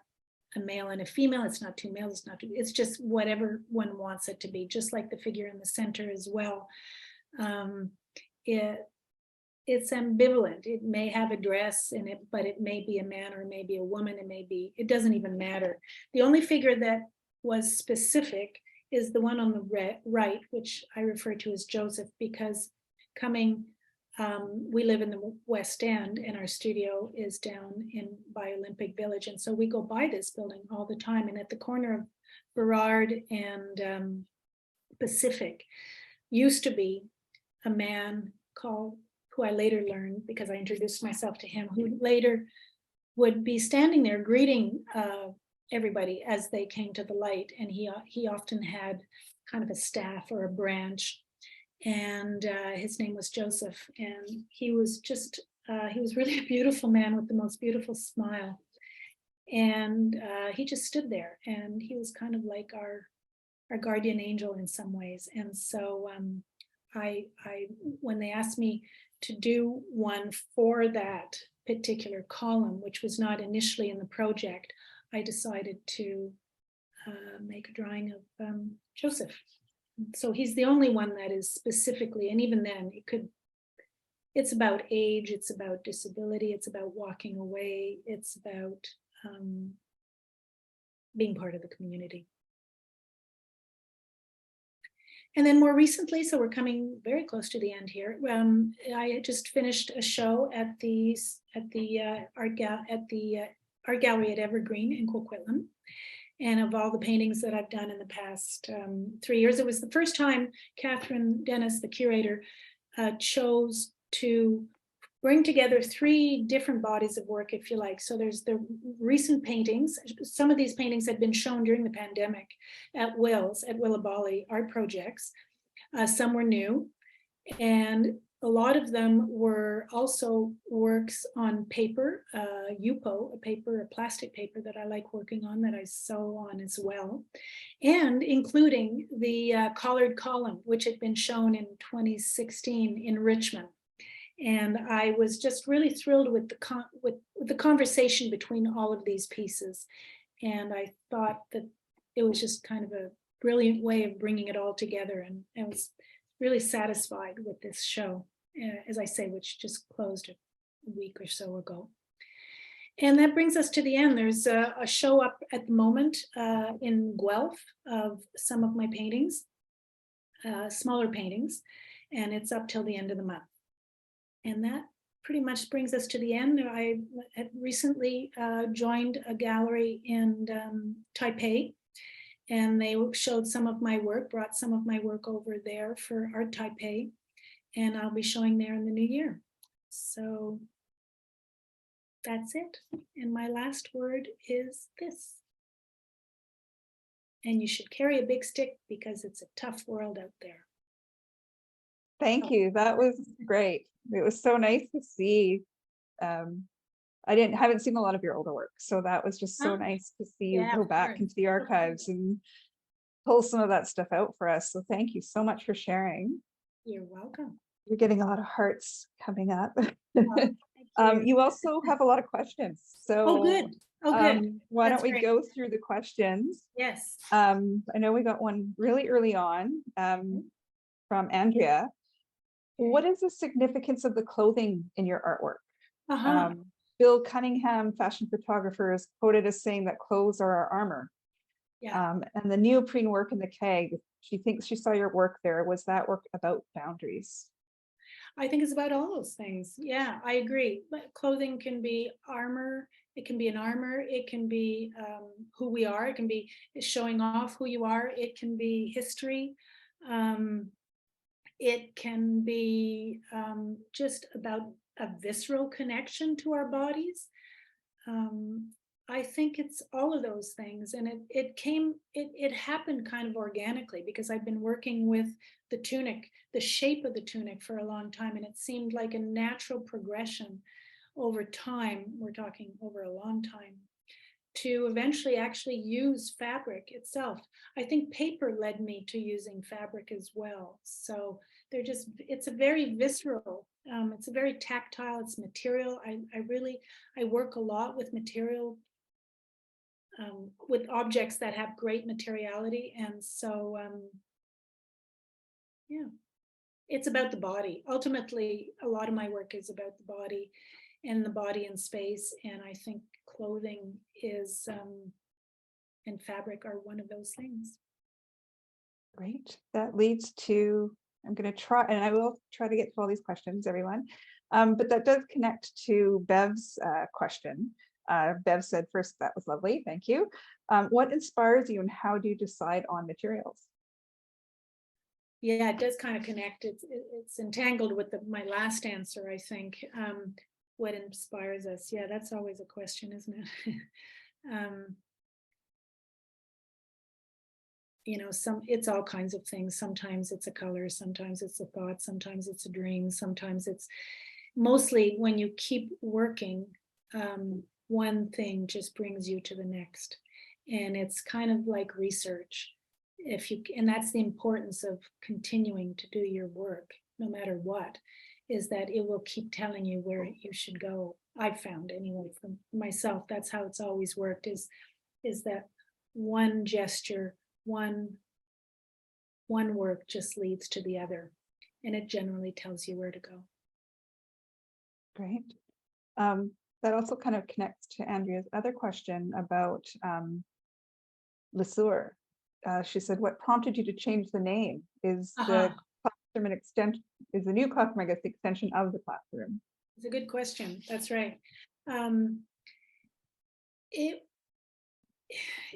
a male and a female. It's not two males. It's not two. It's just whatever one wants it to be. Just like the figure in the center as well. It's ambivalent. It may have a dress in it, but it may be a man or it may be a woman. It doesn't even matter. The only figure that was specific is the one on the right, which I refer to as Joseph, because we live in the West End and our studio is down by Olympic Village. And so we go by this building all the time. And at the corner of Burrard and Pacific used to be a man who I later learned, because I introduced myself to him, who later would be standing there greeting everybody as they came to the light. And he often had kind of a staff or a branch, and his name was Joseph. And he was really a beautiful man with the most beautiful smile. And he just stood there, and he was kind of like our guardian angel in some ways. And so when they asked me to do one for that particular column, which was not initially in the project, I decided to make a drawing of Joseph. So he's the only one that is specifically, and even then it's about age, it's about disability, it's about walking away, it's about being part of the community. And then more recently, so we're coming very close to the end here. I just finished a show at the art gallery at Evergreen in Coquitlam. And of all the paintings that I've done in the past 3 years, it was the first time Catherine Dennis, the curator, chose to bring together 3 different bodies of work, if you like. So there's the recent paintings. Some of these paintings had been shown during the pandemic at Willabali Art Projects. Some were new, and a lot of them were also works on paper, Yupo, a plastic paper that I like working on, that I sew on as well, and including the collared column, which had been shown in 2016 in Richmond. And I was just really thrilled with the conversation between all of these pieces. And I thought that it was just kind of a brilliant way of bringing it all together. And I was really satisfied with this show, as I say, which just closed a week or so ago. And that brings us to the end. There's a show up at the moment in Guelph of some of my paintings, smaller paintings, and it's up till the end of the month. And that pretty much brings us to the end. I had recently joined a gallery in Taipei, and they showed some of my work, brought some of my work over there for Art Taipei, and I'll be showing there in the new year. So that's it. And my last word is this. And you should carry a big stick, because it's a tough world out there. Thank you. That was great. It was so nice to see. I haven't seen a lot of your older work, so that was just so nice to see you go back into the archives and pull some of that stuff out for us. So thank you so much for sharing. You're welcome. You're getting a lot of hearts coming up. You. You also have a lot of questions. So good. Why That's don't we great. go through the questions? Yes. I know we got one really early on from Andrea. What is the significance of the clothing in your artwork? Bill Cunningham, fashion photographer, is quoted as saying that clothes are our armor. Yeah. And the neoprene work in the keg, she thinks she saw your work there. Was that work about boundaries? I think it's about all those things. Yeah, I agree. But clothing can be armor. It can be an armor. It can be who we are. It can be showing off who you are. It can be history. It can be just about a visceral connection to our bodies. I think it's all of those things. And it happened kind of organically, because I've been working with the tunic, the shape of the tunic, for a long time. And it seemed like a natural progression over time, we're talking over a long time, to eventually actually use fabric itself. I think paper led me to using fabric as well. So they're just, it's a very visceral, it's a very tactile, it's material. I work a lot with material, with objects that have great materiality. And so, yeah, it's about the body. Ultimately, a lot of my work is about the body and the body in space. And I think clothing is, and fabric are one of those things. Great. That leads to, I'm going to try, and I will try to get to all these questions, everyone. But that does connect to Bev's question. Bev said first, that was lovely. Thank you. What inspires you and how do you decide on materials? Yeah, it does kind of connect. It's entangled with my last answer, I think. What inspires us? Yeah, that's always a question, isn't it? You know, it's all kinds of things. Sometimes it's a color, sometimes it's a thought, sometimes it's a dream, sometimes it's mostly when you keep working, one thing just brings you to the next. And it's kind of like research. And that's the importance of continuing to do your work, no matter what, is that it will keep telling you where you should go. I've found anyway, from myself, that's how it's always worked, is that one gesture, one work just leads to the other, and it generally tells you where to go. Great. That also kind of connects to Andrea's other question about Lesueur. She said, what prompted you to change the name? Is the classroom an extension, is the new classroom, I guess, the extension of the classroom? It's a good question. That's right. It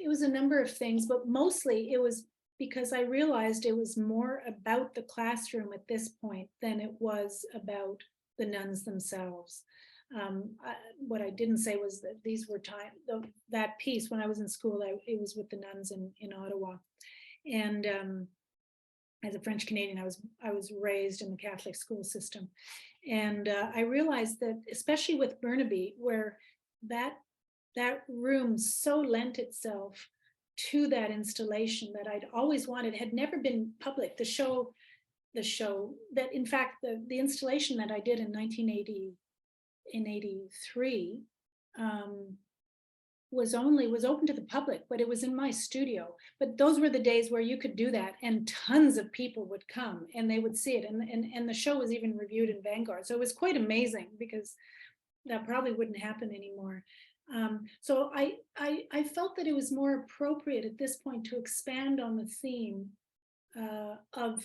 was a number of things, but mostly it was because I realized it was more about the classroom at this point than it was about the nuns themselves. What I didn't say was that these were that piece when I was in school, it was with the nuns in Ottawa. And as a French Canadian, I was raised in the Catholic school system. And I realized that, especially with Burnaby, where that room so lent itself to that installation that I'd always wanted, had never been public. The show that, in fact, the installation that I did in 1983 was open to the public, but it was in my studio. But those were the days where you could do that, and tons of people would come and they would see it, and the show was even reviewed in Vanguard. So it was quite amazing, because that probably wouldn't happen anymore. So I felt that it was more appropriate at this point to expand on the theme of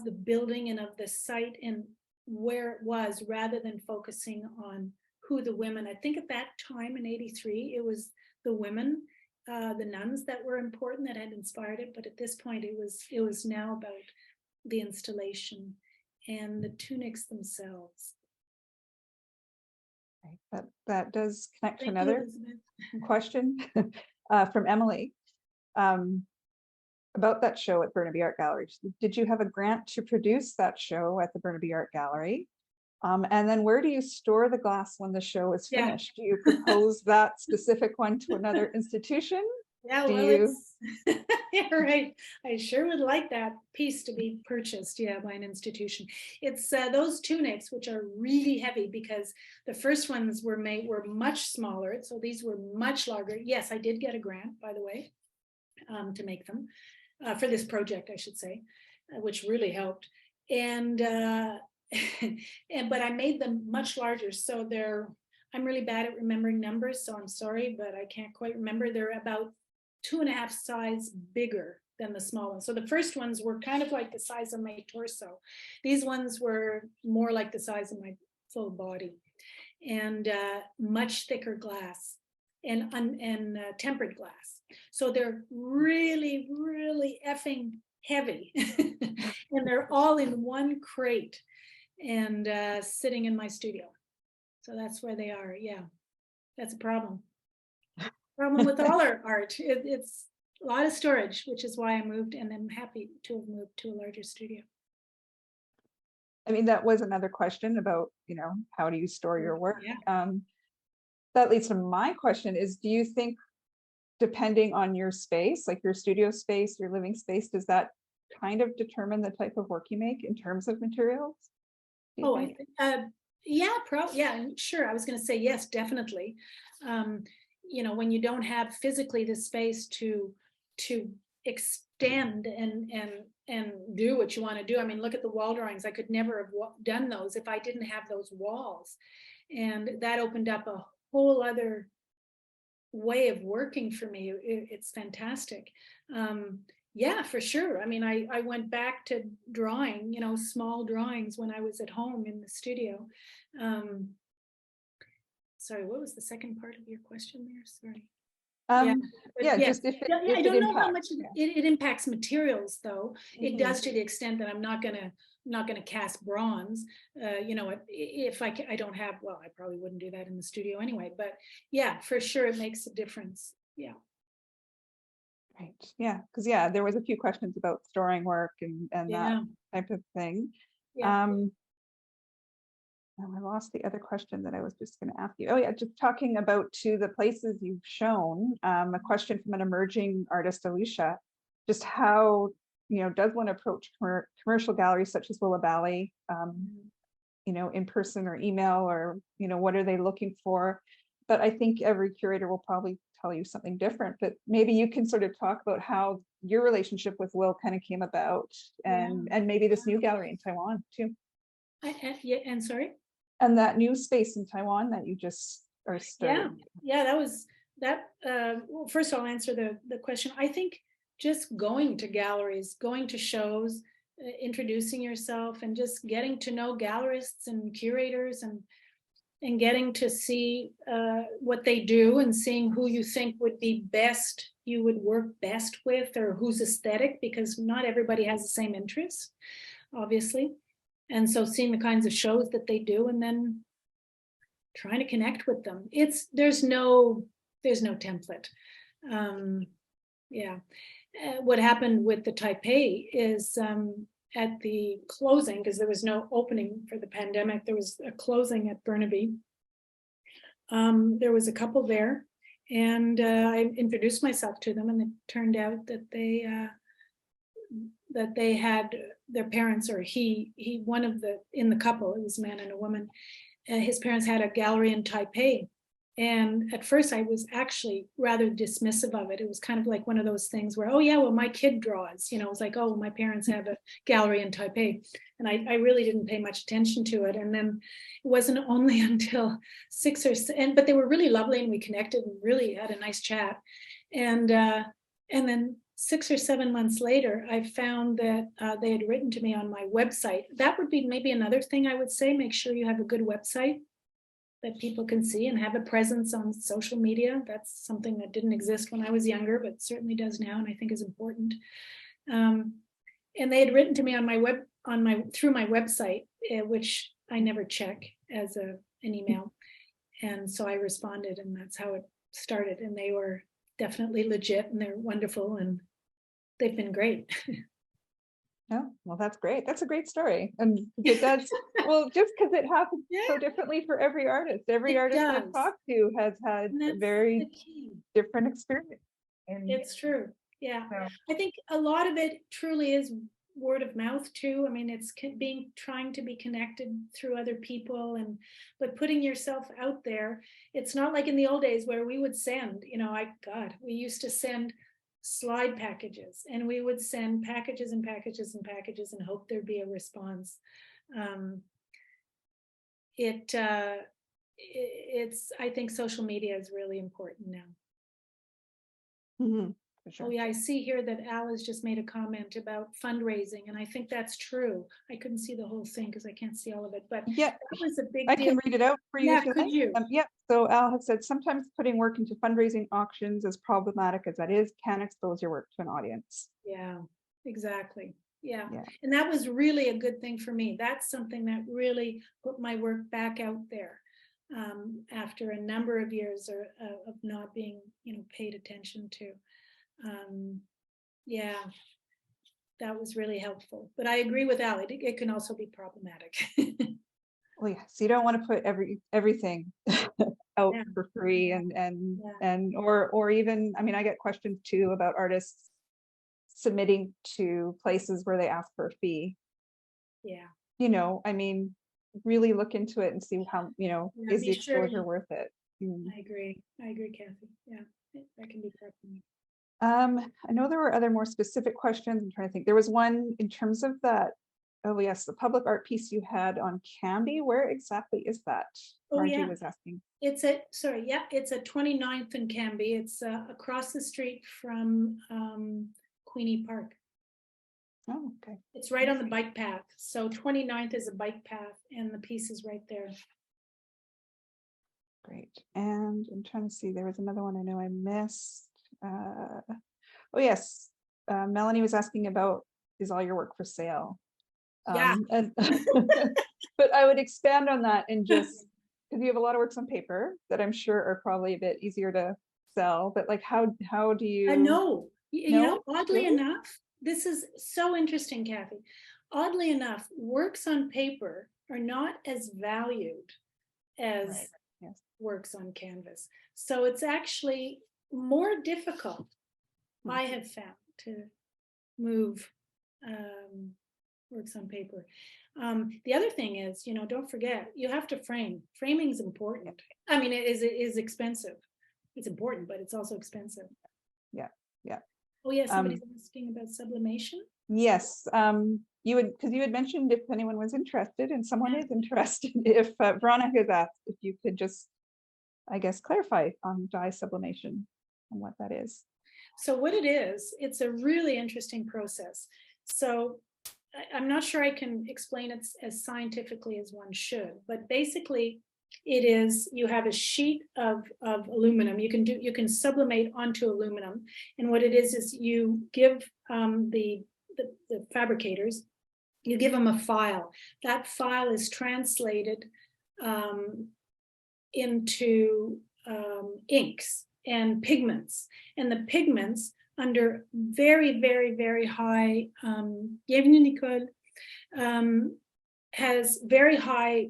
the building and of the site and where it was, rather than focusing on who the women. I think at that time in '83, it was the women, the nuns, that were important, that had inspired it. But at this point, it was now about the installation and the tunics themselves. That does connect to Thank another question from Emily about that show at Burnaby Art Gallery. Did you have a grant to produce that show at the Burnaby Art Gallery? And then where do you store the glass when the show is finished? Do you propose that specific one to another institution? Yeah, well, yeah, right. I sure would like that piece to be purchased, yeah, by an institution. It's those tunics, which are really heavy, because the first ones were much smaller, so these were much larger. Yes, I did get a grant, by the way, to make them for this project, I should say, which really helped. And but I made them much larger, so I'm really bad at remembering numbers, so I'm sorry, but I can't quite remember. They're about 2.5 size bigger than the small ones. So the first ones were kind of like the size of my torso. These ones were more like the size of my full body, and much thicker glass and tempered glass. So they're really, really effing heavy, and they're all in one crate and sitting in my studio. So that's where they are. Yeah, that's a problem. Problem with all our art. It's a lot of storage, which is why I moved, and I'm happy to have moved to a larger studio. I mean, that was another question about, how do you store your work? Yeah. that leads to my question is, do you think, depending on your space, like your studio space, your living space, does that kind of determine the type of work you make in terms of materials? Do you Oh, think? yeah, sure. I was going to say yes, definitely. When you don't have physically the space to extend and do what you want to do. I mean, look at the wall drawings. I could never have done those if I didn't have those walls, and that opened up a whole other way of working for me. It's fantastic. Yeah, for sure. I mean, I went back to drawing, small drawings when I was at home in the studio. Sorry, what was the second part of your question there? Sorry. Just if I it don't know how much impacts, it impacts materials, though. It does Mhm. to the extent that I'm not gonna cast bronze. If I don't have, well, I probably wouldn't do that in the studio anyway. But yeah, for sure, it makes a difference. Yeah. Right. Yeah. Because there was a few questions about storing work and that Yeah. type of thing. Yeah. I lost the other question that I was just going to ask you. Oh yeah, just talking about to the places you've shown. A question from an emerging artist, Alicia, just how does one approach commercial galleries such as Willa Valley, in person or email, or what are they looking for? But I think every curator will probably tell you something different. But maybe you can sort of talk about how your relationship with Will kind of came about, and maybe this new gallery in Taiwan too. Yeah, and sorry. And that new space in Taiwan that you just are starting. Yeah, that was that. Well, first I'll answer the question. I think just going to galleries, going to shows, introducing yourself, and just getting to know gallerists and curators, and getting to see what they do, and seeing who you think would be best, you would work best with, or who's aesthetic, because not everybody has the same interests, obviously. And so seeing the kinds of shows that they do, and then trying to connect with them. There's no template. What happened with the Taipei is at the closing, because there was no opening for the pandemic, there was a closing at Burnaby. There was a couple there, and I introduced myself to them, and it turned out that they had their parents, or one of the in the couple, it was a man and a woman, his parents had a gallery in Taipei. And at first I was actually rather dismissive of it. It was kind of like one of those things where, oh yeah, well, my kid draws, it was like, oh, my parents have a gallery in Taipei. And I really didn't pay much attention to it. And then it wasn't only until but they were really lovely, and we connected and really had a nice chat. And then 6 or 7 months later, I found that they had written to me on my website. That would be maybe another thing I would say. Make sure you have a good website that people can see, and have a presence on social media. That's something that didn't exist when I was younger, but certainly does now, and I think is important. And they had written to me on through my website, which I never check as an email. And so I responded, and that's how it started. And they were definitely legit, and they're wonderful, and they've been great. Oh, well, that's great. That's a great story. And it does, well, just because it happens so differently for every artist. Every artist I've talked to has had a very different experience. And it's true. Yeah. So I think a lot of it truly is word of mouth too. I mean, it's trying to be connected through other people, but putting yourself out there. It's not like in the old days where we would send, we used to send slide packages, and we would send packages and packages and packages and hope there'd be a response. I think social media is really important now. Mm-hmm. Sure. Oh yeah, I see here that Al has just made a comment about fundraising, and I think that's true. I couldn't see the whole thing because I can't see all of it, but that was a big deal. I can read it out for you. Yeah, could you? So Al has said, sometimes putting work into fundraising auctions, as problematic as that is, can expose your work to an audience. Yeah, exactly. Yeah. And that was really a good thing for me. That's something that really put my work back out there after a number of years of not being, paid attention to. That was really helpful. But I agree with Al. It can also be problematic. Well, yeah. So you don't want to put everything out Yeah. for free, Yeah. or even, I mean, I get questions too about artists submitting to places where they ask for a fee. Yeah. I mean, really look into it and see how, Yeah, is the be sure exposure worth it? I agree. I agree, Kathy. Yeah, that can be part of me. I know there were other more specific questions. I'm trying to think. There was one in terms of that. Oh yes, the public art piece you had on Canby. Where exactly is that? Oh, Margie yeah. was asking. It's at, sorry, yeah, it's at 29th and Canby. It's across the street from Queenie Park. Oh, okay. It's right on the bike path. So 29th is a bike path and the piece is right there. Great. And I'm trying to see, there was another one I know I missed. Oh yes, Melanie was asking about, is all your work for sale? Yeah. And but I would expand on that and just, because you have a lot of works on paper that I'm sure are probably a bit easier to sell, but like how do you No, you know, oddly Really? enough, this is so interesting, Kathy. Oddly enough, works on paper are not as valued as Right. Yes. works on canvas. So it's actually more difficult, I have found, to move works on paper. The other thing is, don't forget, you have to frame. Framing is important. I mean, it is expensive. It's important, but it's also expensive. Yeah. Yeah. Oh yeah, somebody's asking about sublimation. Yes. Because you had mentioned if anyone was interested, and someone is interested, if Veronica has asked if you could just, I guess, clarify on dye sublimation and what that is. So what it is, it's a really interesting process. So I'm not sure I can explain it as scientifically as one should, but basically it is, you have a sheet of aluminum. You can sublimate onto aluminum. And what it is you give the fabricators, you give them a file. That file is translated into inks and pigments. And the pigments, under very, very, very high, bienvenue Nicole, has very high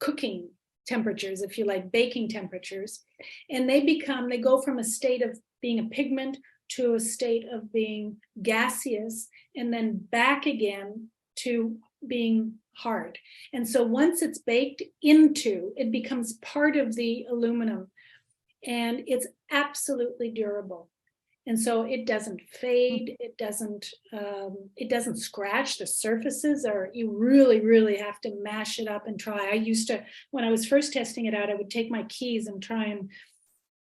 cooking temperatures, if you like, baking temperatures. And they go from a state of being a pigment to a state of being gaseous, and then back again to being hard. And so once it's baked into, it becomes part of the aluminum, and it's absolutely durable. And so it doesn't fade, it doesn't scratch. The surfaces are, you really, really have to mash it up and try. I used to, when I was first testing it out, I would take my keys and try and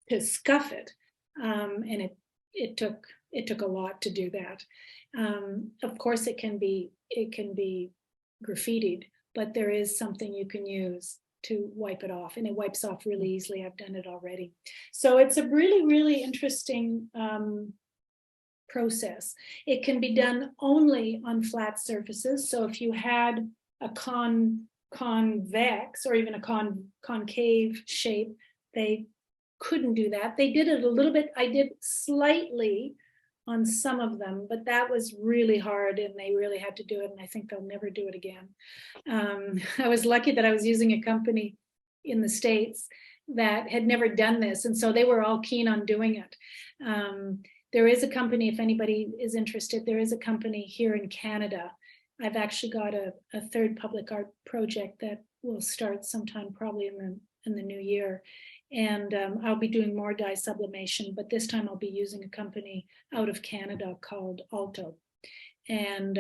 to scuff it. And it took a lot to do that. Of course it can be graffitied, but there is something you can use to wipe it off, and it wipes off really easily. I've done it already. So it's a really, really interesting process. It can be done only on flat surfaces. So if you had a convex or even a concave shape, they couldn't do that. They did it a little bit. I did slightly on some of them, but that was really hard, and they really had to do it, and I think they'll never do it again. I was lucky that I was using a company in the States that had never done this, and so they were all keen on doing it. There is a company, if anybody is interested, there is a company here in Canada. I've actually got a third public art project that will start sometime probably in the new year. And I'll be doing more dye sublimation, but this time I'll be using a company out of Canada called Alto. And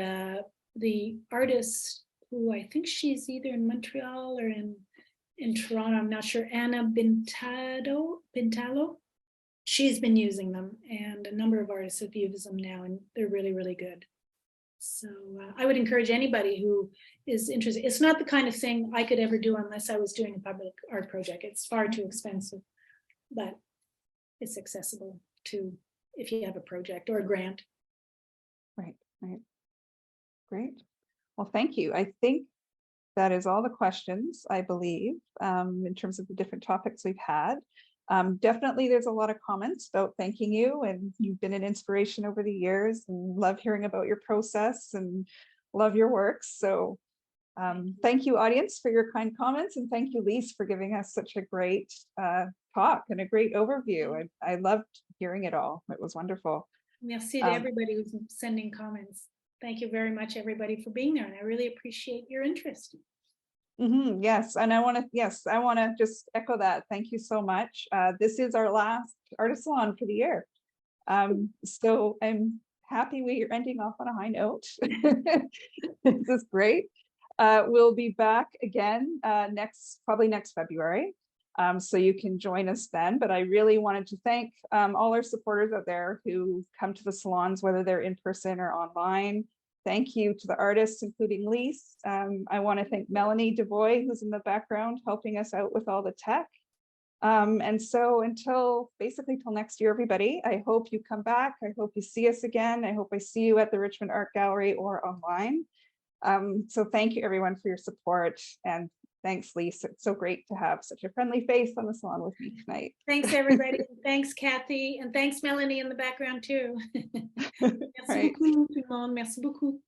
the artist, who I think she's either in Montreal or in Toronto, I'm not sure, Anna Bintalo, she's been using them, and a number of artists have used them now, and they're really, really good. So I would encourage anybody who is interested. It's not the kind of thing I could ever do unless I was doing a public art project. It's far too expensive, but it's accessible to if you have a project or a grant. Right, right. Great. Well, thank you. I think that is all the questions, I believe, in terms of the different topics we've had. Definitely there's a lot of comments about thanking you, and you've been an inspiration over the years, and love hearing about your process and love your works. So Thank you, audience, for your kind comments, and thank you, Lyse, for giving us such a great talk and a great overview. I loved hearing it all. It was wonderful. Merci to everybody who's sending comments. Thank you very much, everybody, for being there, and I really appreciate your interest. Yes, and I want to just echo that. Thank you so much. This is our last Artist Salon for the year. So I'm happy we are ending off on a high note. This is great. We'll be back again probably next February. So you can join us then. But I really wanted to thank all our supporters out there who come to the salons, whether they're in person or online. Thank you to the artists, including Lyse. I want to thank Melanie Devoy, who's in the background, helping us out with all the tech. And so basically till next year, everybody, I hope you come back. I hope you see us again. I hope I see you at the Richmond Art Gallery or online. So thank you everyone for your support, and thanks, Lyse. It's so great to have such a friendly face on the salon with me tonight. Thanks everybody. Thanks Kathy, and thanks Melanie in the background too. Merci Right. beaucoup, tout le monde. Merci beaucoup.